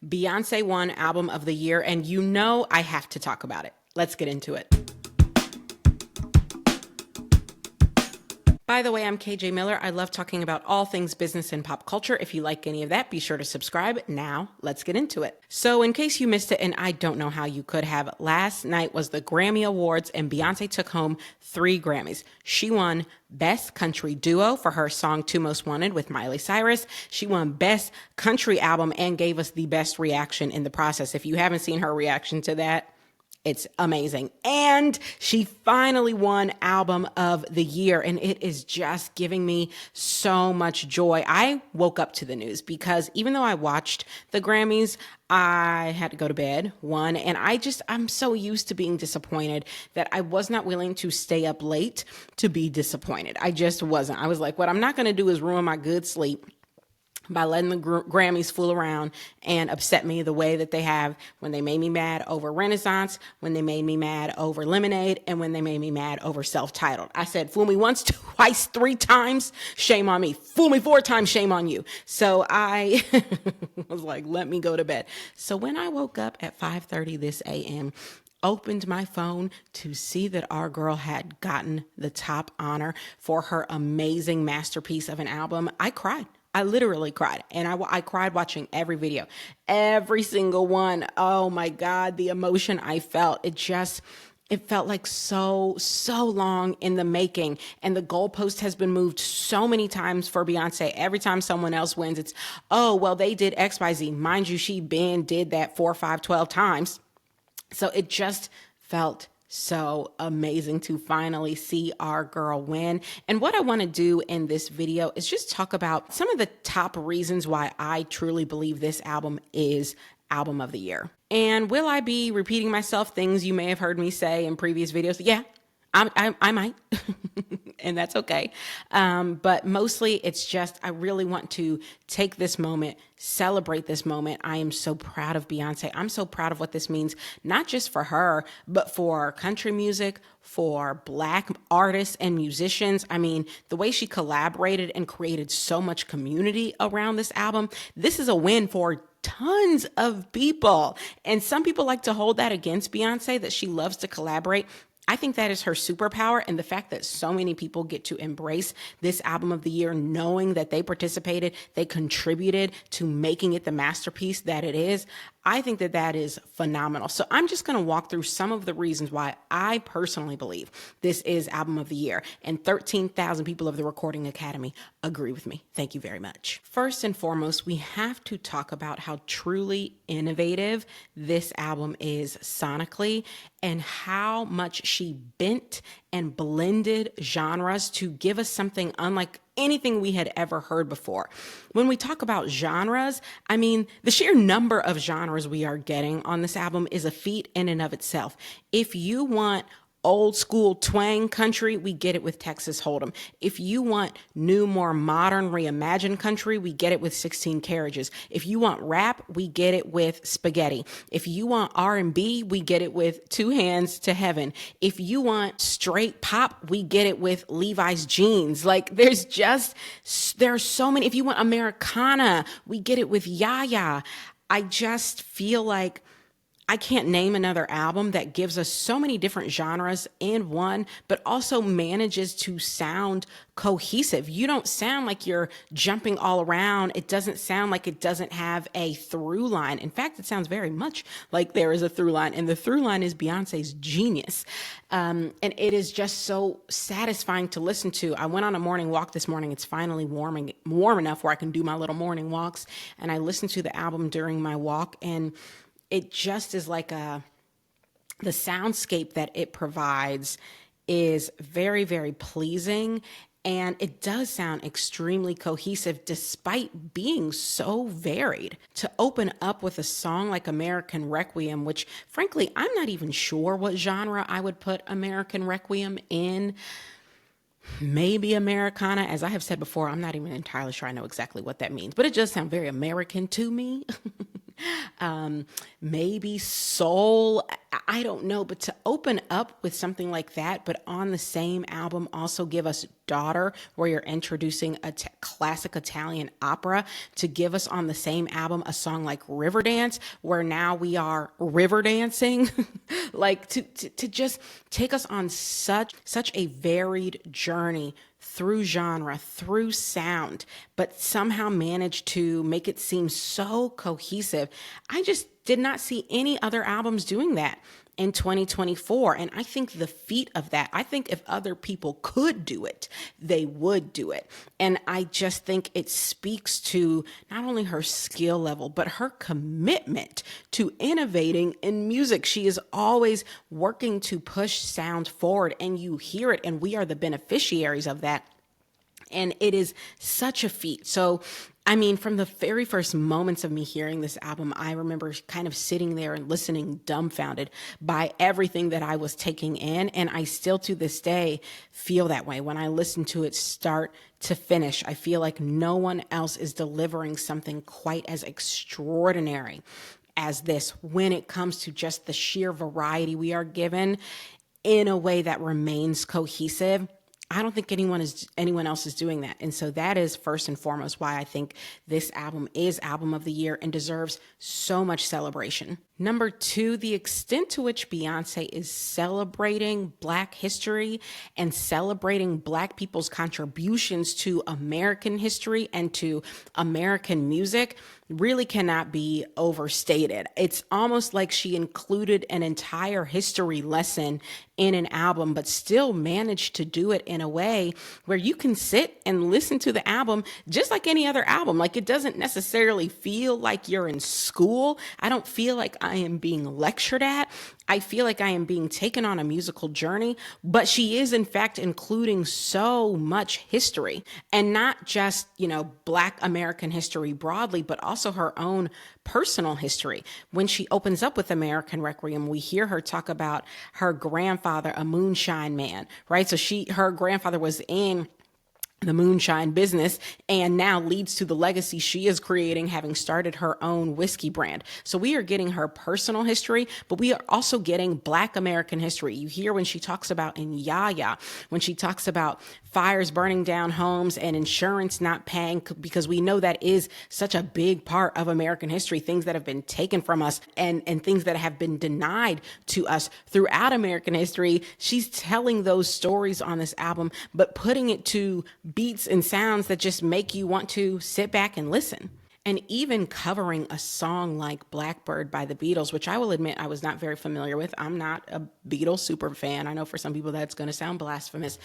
Beyonce won Album of the Year, and you know I have to talk about it. Let's get into it. By the way, I'm KJ Miller. I love talking about all things business and pop culture. If you like any of that, be sure to subscribe. Now, let's get into it. So in case you missed it, and I don't know how you could have, last night was the Grammy Awards, and Beyonce took home 3 Grammys. She won Best Country Duo for her song Two Most Wanted with Miley Cyrus. She won Best Country Album and gave us the best reaction in the process. If you haven't seen her reaction to that, it's amazing. And she finally won Album of the Year, and it is just giving me so much joy. I woke up to the news because even though I watched the Grammys, I had to go to bed, and I'm so used to being disappointed that I was not willing to stay up late to be disappointed. I just wasn't. I was like, what I'm not going to do is ruin my good sleep by letting the Grammys fool around and upset me the way that they have when they made me mad over Renaissance, when they made me mad over Lemonade, and when they made me mad over Self-Titled. I said, fool me once, twice, 3 times, shame on me. Fool me 4 times, shame on you. So I was like, let me go to bed. So when I woke up at 5:30 this a.m., opened my phone to see that our girl had gotten the top honor for her amazing masterpiece of an album, I cried. I literally cried, and I cried watching every video, every single one. Oh my God, the emotion I felt, it felt like so long in the making, and the goalpost has been moved so many times for Beyonce. Every time someone else wins, it's, oh, well, they did X, Y, Z. Mind you, she did that 4, 5, 12 times. So it just felt so amazing to finally see our girl win. And what I want to do in this video is just talk about some of the top reasons why I truly believe this album is Album of the Year. And will I be repeating myself, things you may have heard me say in previous videos? Yeah, I might, and that's okay. But mostly it's just, I really want to take this moment, celebrate this moment. I am so proud of Beyonce. I'm so proud of what this means, not just for her, but for country music, for Black artists and musicians. I mean, the way she collaborated and created so much community around this album, this is a win for tons of people. And some people like to hold that against Beyonce, that she loves to collaborate. I think that is her superpower, and the fact that so many people get to embrace this Album of the Year, knowing that they participated, they contributed to making it the masterpiece that it is. I think that that is phenomenal. So I'm just going to walk through some of the reasons why I personally believe this is Album of the Year, and 13,000 people of the Recording Academy agree with me. Thank you very much. First and foremost, we have to talk about how truly innovative this album is sonically, and how much she bent and blended genres to give us something unlike anything we had ever heard before. When we talk about genres, I mean, the sheer number of genres we are getting on this album is a feat in and of itself. If you want old school twang country, we get it with Texas Hold'em. If you want new, more modern, reimagined country, we get it with 16 Carriages. If you want rap, we get it with Spaghetti. If you want R&B, we get it with Two Hands to Heaven. If you want straight pop, we get it with Levi's Jeans. Like, there are so many. If you want Americana, we get it with Yaya. I just feel like I can't name another album that gives us so many different genres in one, but also manages to sound cohesive. You don't sound like you're jumping all around. It doesn't sound like it doesn't have a through line. In fact, it sounds very much like there is a through line, and the through line is Beyonce's genius. And it is just so satisfying to listen to. I went on a morning walk this morning. It's finally warm enough where I can do my little morning walks, and I listened to the album during my walk, and it just is like the soundscape that it provides is very, very pleasing. And it does sound extremely cohesive despite being so varied. To open up with a song like American Requiem, which frankly, I'm not even sure what genre I would put American Requiem in. Maybe Americana. As I have said before, I'm not even entirely sure I know exactly what that means, but it does sound very American to me. Maybe soul. I don't know, but to open up with something like that, but on the same album also give us Daughter, where you're introducing a classic Italian opera, to give us on the same album a song like Riverdance, where now we are river dancing, like to just take us on such a varied journey through genre, through sound, but somehow managed to make it seem so cohesive. I just did not see any other albums doing that in 2024. And I think the feat of that, I think if other people could do it, they would do it. And I just think it speaks to not only her skill level, but her commitment to innovating in music. She is always working to push sound forward, and you hear it, and we are the beneficiaries of that. And it is such a feat. So, I mean, from the very first moments of me hearing this album, I remember kind of sitting there and listening dumbfounded by everything that I was taking in. And I still to this day feel that way. When I listen to it start to finish, I feel like no one else is delivering something quite as extraordinary as this when it comes to just the sheer variety we are given in a way that remains cohesive. I don't think anyone else is doing that. And so that is first and foremost why I think this album is album of the year and deserves so much celebration. Number 2, the extent to which Beyonce is celebrating Black history and celebrating Black people's contributions to American history and to American music really cannot be overstated. It's almost like she included an entire history lesson in an album, but still managed to do it in a way where you can sit and listen to the album just like any other album. Like, it doesn't necessarily feel like you're in school. I don't feel like I am being lectured at. I feel like I am being taken on a musical journey, but she is in fact including so much history, and not just, Black American history broadly, but also her own personal history. When she opens up with American Requiem, we hear her talk about her grandfather, a moonshine man, right? So her grandfather was in the moonshine business and now leads to the legacy she is creating, having started her own whiskey brand. So we are getting her personal history, but we are also getting Black American history. You hear when she talks about in Yaya, when she talks about fires burning down homes and insurance not paying, because we know that is such a big part of American history, things that have been taken from us and things that have been denied to us throughout American history. She's telling those stories on this album, but putting it to beats and sounds that just make you want to sit back and listen. And even covering a song like Blackbird by the Beatles, which I will admit I was not very familiar with. I'm not a Beatles super fan. I know for some people that's going to sound blasphemous.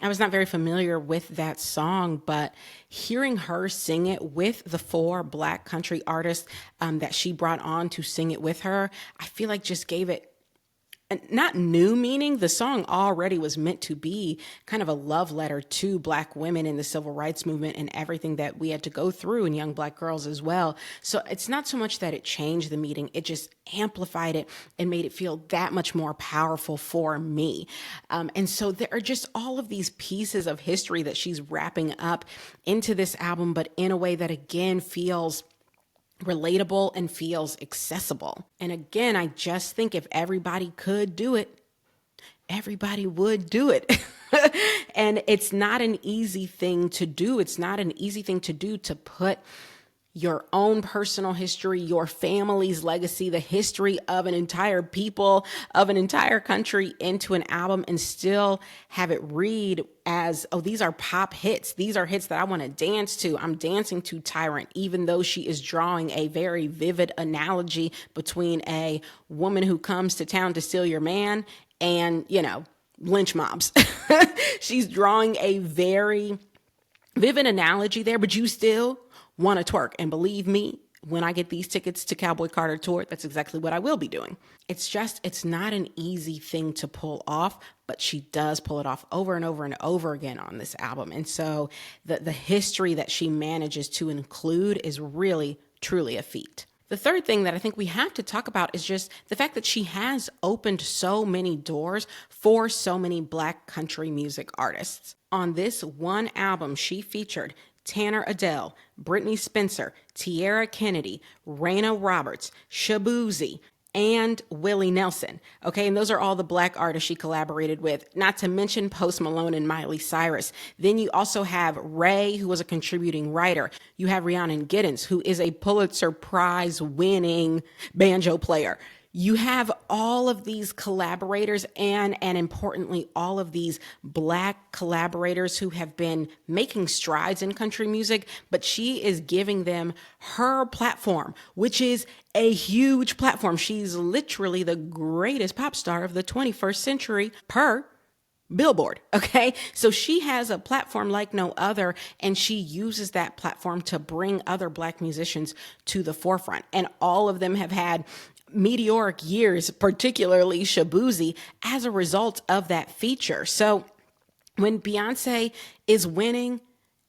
I was not very familiar with that song, but hearing her sing it with the 4 Black country artists that she brought on to sing it with her, I feel like just gave it not new meaning. The song already was meant to be kind of a love letter to Black women in the civil rights movement and everything that we had to go through, and young Black girls as well. So it's not so much that it changed the meaning, it just amplified it and made it feel that much more powerful for me. And so there are just all of these pieces of history that she's wrapping up into this album, but in a way that again feels relatable and feels accessible. And again, I just think if everybody could do it, everybody would do it. And it's not an easy thing to do. It's not an easy thing to do to put your own personal history, your family's legacy, the history of an entire people, of an entire country into an album and still have it read as, oh, these are pop hits. These are hits that I want to dance to. I'm dancing to Tyrant, even though she is drawing a very vivid analogy between a woman who comes to town to steal your man and, lynch mobs. She's drawing a very vivid analogy there, but you still want to twerk. And believe me, when I get these tickets to Cowboy Carter tour, that's exactly what I will be doing. It's not an easy thing to pull off, but she does pull it off over and over and over again on this album. And so the history that she manages to include is really, truly a feat. The third thing that I think we have to talk about is just the fact that she has opened so many doors for so many Black country music artists. On this one album, she featured Tanner Adele, Brittany Spencer, Tiara Kennedy, Raina Roberts, Shabuzi, and Willie Nelson. Okay, and those are all the Black artists she collaborated with, not to mention Post Malone and Miley Cyrus. Then you also have Ray, who was a contributing writer. You have Rhiannon Giddens, who is a Pulitzer Prize winning banjo player. You have all of these collaborators and importantly, all of these Black collaborators who have been making strides in country music, but she is giving them her platform, which is a huge platform. She's literally the greatest pop star of the 21st century per Billboard. Okay. So she has a platform like no other, and she uses that platform to bring other Black musicians to the forefront. And all of them have had meteoric years, particularly Shabuzi, as a result of that feature. So when Beyonce is winning,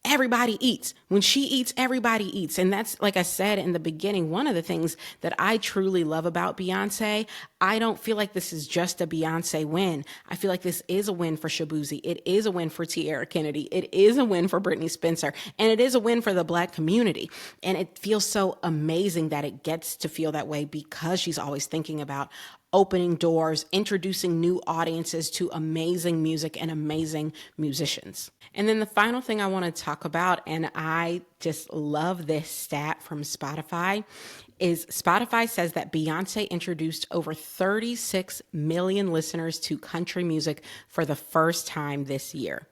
everybody eats. When she eats, everybody eats. And that's, like I said in the beginning, one of the things that I truly love about Beyonce. I don't feel like this is just a Beyonce win. I feel like this is a win for Shabuzi. It is a win for Tierra Kennedy. It is a win for Britney Spencer. And it is a win for the Black community. And it feels so amazing that it gets to feel that way because she's always thinking about opening doors, introducing new audiences to amazing music and amazing musicians. And then the final thing I want to talk about, and I just love this stat from Spotify, is Spotify says that Beyonce introduced over 36 million listeners to country music for the first time this year.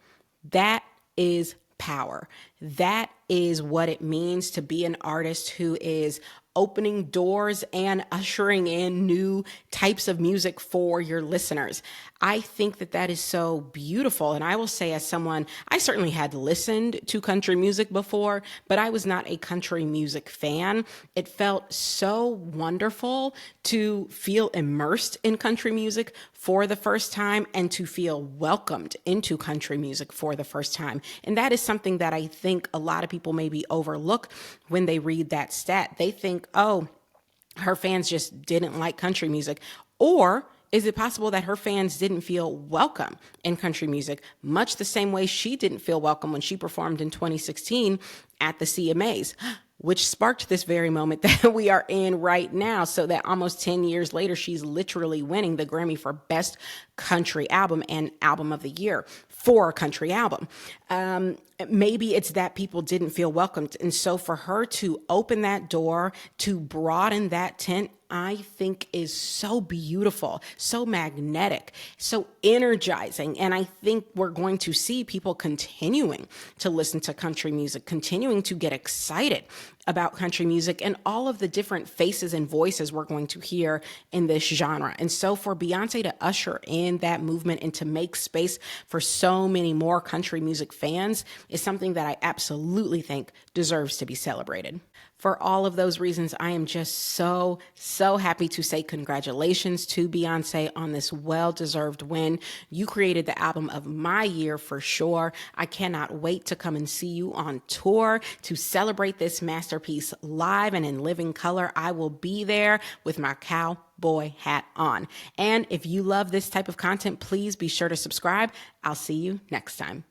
That is power. That is what it means to be an artist who is opening doors and ushering in new types of music for your listeners. I think that that is so beautiful. And I will say, as someone, I certainly had listened to country music before, but I was not a country music fan. It felt so wonderful to feel immersed in country music for the first time and to feel welcomed into country music for the first time. And that is something that I think a lot of people maybe overlook when they read that stat. They think, oh, her fans just didn't like country music. Or is it possible that her fans didn't feel welcome in country music, much the same way she didn't feel welcome when she performed in 2016 at the CMAs, which sparked this very moment that we are in right now, so that almost 10 years later, she's literally winning the Grammy for Best Country Album and Album of the Year for a country album. Maybe it's that people didn't feel welcomed. And so for her to open that door, to broaden that tent, I think is so beautiful, so magnetic, so energizing. And I think we're going to see people continuing to listen to country music, continuing to get excited about country music and all of the different faces and voices we're going to hear in this genre. And so for Beyonce to usher in that movement and to make space for so many more country music fans is something that I absolutely think deserves to be celebrated. For all of those reasons, I am just so happy to say congratulations to Beyonce on this well-deserved win. You created the album of my year for sure. I cannot wait to come and see you on tour to celebrate this masterpiece live and in living color. I will be there with my cowboy hat on. And if you love this type of content, please be sure to subscribe. I'll see you next time.